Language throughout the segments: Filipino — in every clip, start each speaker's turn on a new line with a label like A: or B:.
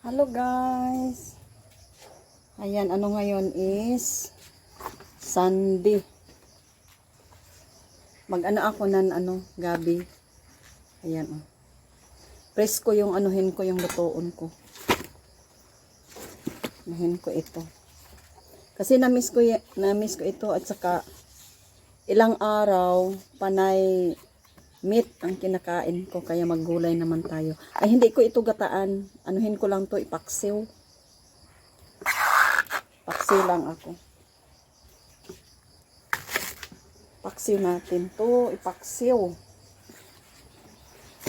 A: Hello guys. Ayan, ano ngayon is Sunday. Mag-ano ako ng gabi. Ayan oh. Presko yung anuhin ko yung lutoon ko. Anuhin ko ito. Kasi na-miss ko ito at saka ilang araw panay meat ang kinakain ko, kaya maggulay naman tayo. Ay, hindi ko ito gataan. Anuhin ko lang to, ipaksiw. Paksiw lang ako. Paksiw natin to, ipaksiw.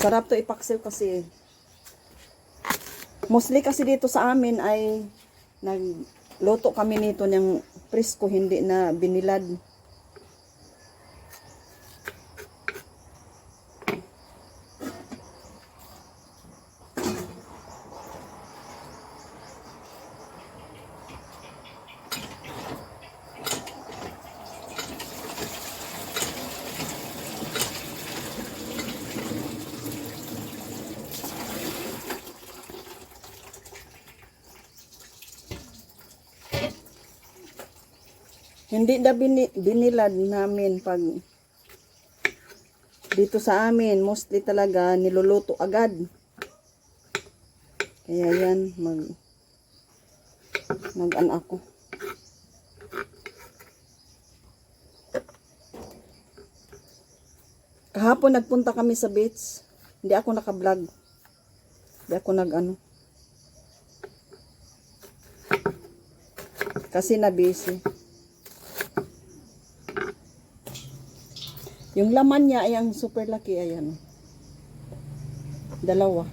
A: Sarap to ipaksiw kasi mostly kasi dito sa amin ay nagluto kami nito ng presko, hindi na binilad. Hindi na binilad namin pag dito sa amin. Mostly talaga niluluto agad. Kaya yan, mag-an ako. Kahapon nagpunta kami sa beach. Hindi ako naka-vlog. Hindi ako nag-ano. Kasi na-busy. Yung laman niya ay ang super laki, ayan. Dalawa.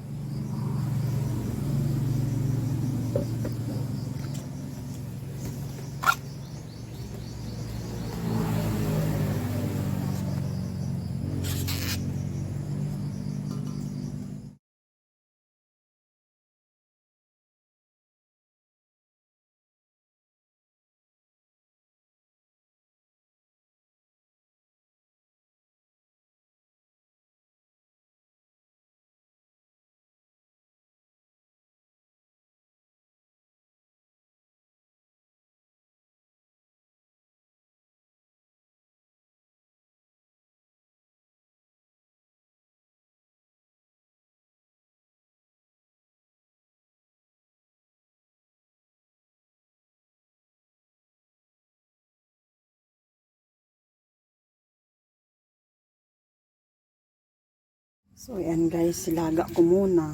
A: So, ayan guys, silaga ko muna.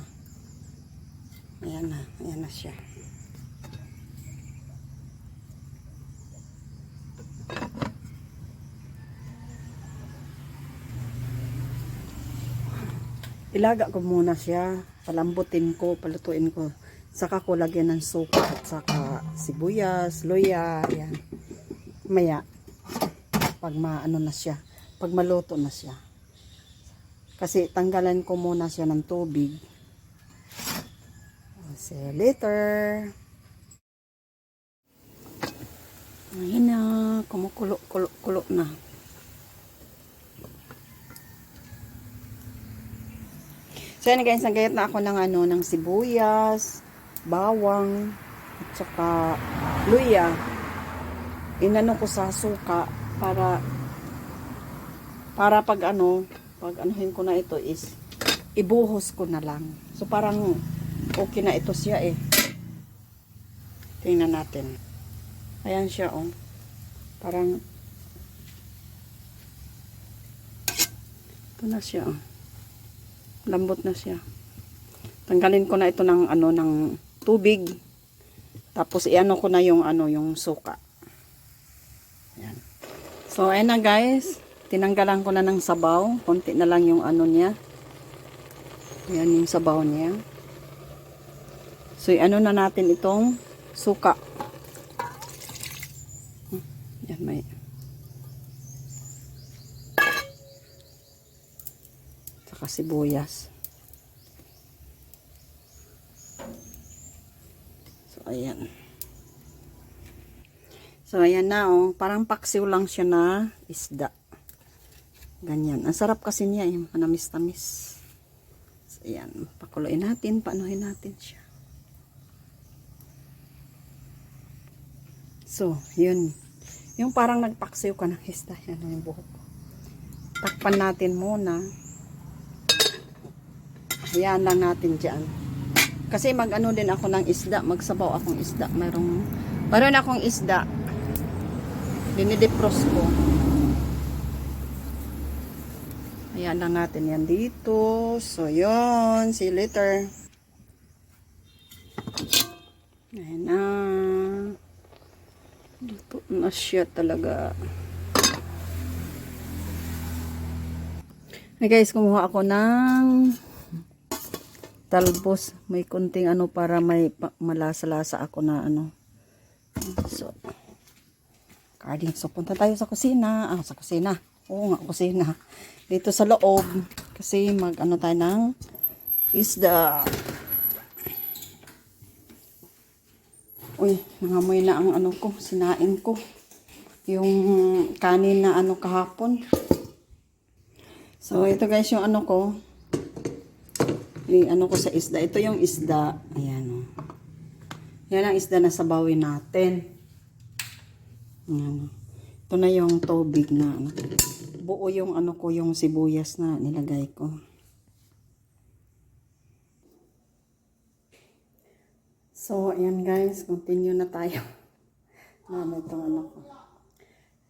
A: Ayan na siya. Ilaga ko muna siya, palambutin ko, palutuin ko. Saka ko lagyan ng suka at saka sibuyas, luya, ayan. Maya, pag maano na siya, pag maluto na siya. Kasi tanggalan ko muna siya ng tubig. See you later. Ayan na, kumukulo na. So yan guys, nagayat na ako ng sibuyas, bawang, at saka luya. Inano ko sa suka para pag anuhin ko na ito is ibuhos ko na lang. So parang okay na ito siya eh. Tingnan natin. Ayan siya oh. Parang ito na siya oh. Lambot na siya. Tanggalin ko na ito ng ng tubig. Tapos iano ko na yung yung suka. Ayan. So ayan na guys. Tinanggalan ko na ng sabaw. Konti na lang yung niya. Ayan yung sabaw niya. So iano na natin itong suka. Ayan may. Saka sibuyas. So ayan. So ayan na oh. Parang paksiw lang siya na isda. Ganyan. Ang sarap kasi niya, yung manamis-tamis. So, ayan. Pakuluin natin, paanuhin natin siya. So, yun. Yung parang nagpaksiw ka ng isda. Yan yung buhok ko. Takpan natin muna. Hayaan lang natin dyan. Kasi mag-ano din ako ng isda. Magsabaw akong isda. Meron akong isda. Dinidepros ko. Hayaan lang natin yan dito. So, yun. See you later. Ayan na. Luto na siya talaga. Hey guys, kumuha ako ng talbos. May kunting ano para may malasa-lasa ako na ano. So, carding. So, punta tayo sa kusina. Sa kusina. Oo nga, kusina. Dito sa loob. Kasi mag-ano tayo ng isda. Uy, nangamoy na ang ano ko, sinain ko. Yung kanin na ano kahapon. So, ito guys yung ano ko. Yung ano ko sa isda. Ito yung isda. Ayan o. Yan ang isda na sabawin natin. Ayan. Ito na yung tubig na ano. Buo yung ano ko, yung sibuyas na nilagay ko. So, ayan guys, continue na tayo. Ano itong ano ko.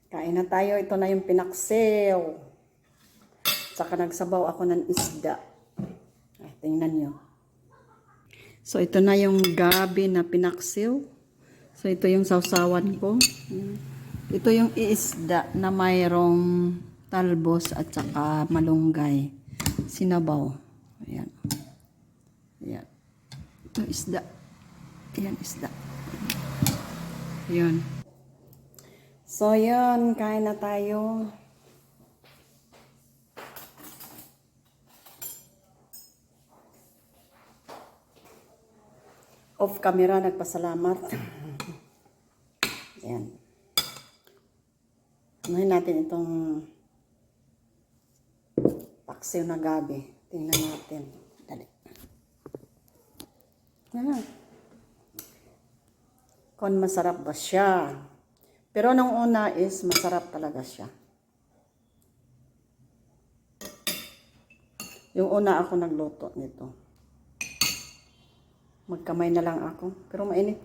A: Kain na tayo. Ito na yung pinaksew. Saka nagsabaw ako ng isda. Ay, tingnan nyo. So, ito na yung gabi na pinaksew. So, ito yung sausawan ko. Ito yung isda na mayroong talbos at saka malunggay. Sinabaw. Ayan. Ayan. Ito isda. Ayan, isda. Ayan. So, yun. Kain na tayo. Off camera, nagpasalamat. Ayan. Anuhin natin itong paksiw na gabi. Tingnan natin. Dali. Ayan. Kung masarap ba siya. Pero nung una is masarap talaga siya. Yung una ako nagluto nito. Magkamay na lang ako. Pero mainit.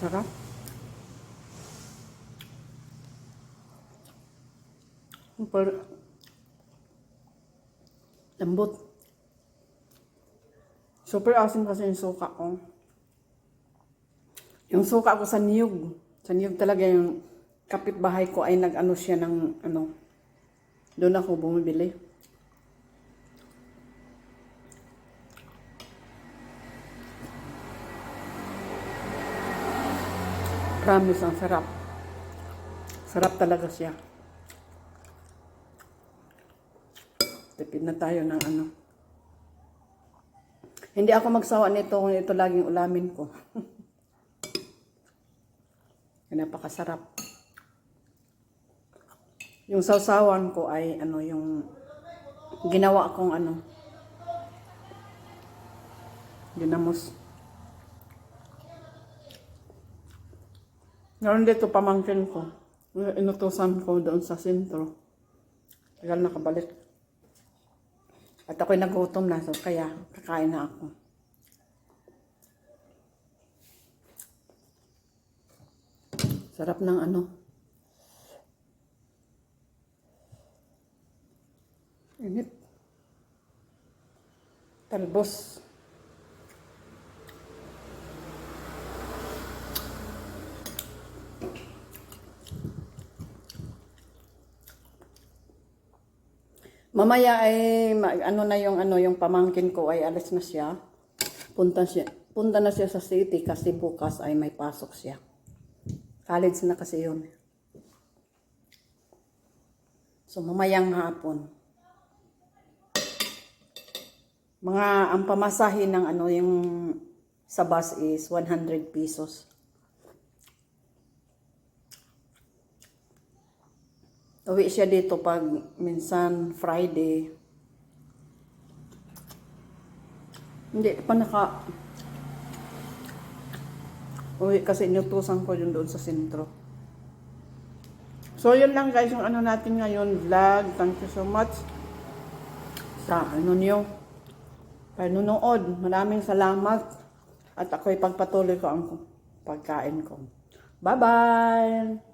A: Sarap. Super lambot. Super asim kasi yung suka ko. Yung suka ko sa niyog. Sa niyog talaga yung kapitbahay ko ay nag-ano siya ng ano. Doon ako bumibili. Promise, ang sarap. Sarap talaga siya. Tipid na tayo ng ano. Hindi ako magsawa nito kung ito laging ulamin ko. Napakasarap. Yung sausawan ko ay ano yung ginawa kong ano. Ginamos. Ngayon dito pamangkin ko. Inutusan ko doon sa sentro. Tagal nakabalik. At ako'y nagutom na, so kaya kakain na ako. Sarap ng ano. Init. Talbos. Mamaya ay ano na yung pamangkin ko ay alis na siya. Punta na siya sa city kasi bukas ay may pasok siya. College na kasi yun. So mamayang hapon. Ang pamasahe ng ano yung sa bus is 100 pesos. Uwi siya dito pag minsan Friday, Hindi pa uwi kasi inutusan ko yun doon sa sentro. So, yun lang guys, yung ano natin ngayon, vlog. Thank you so much sa ano niyo, panunood. Maraming salamat. At ako'y pagpatuloy ko ang pagkain ko. Bye-bye!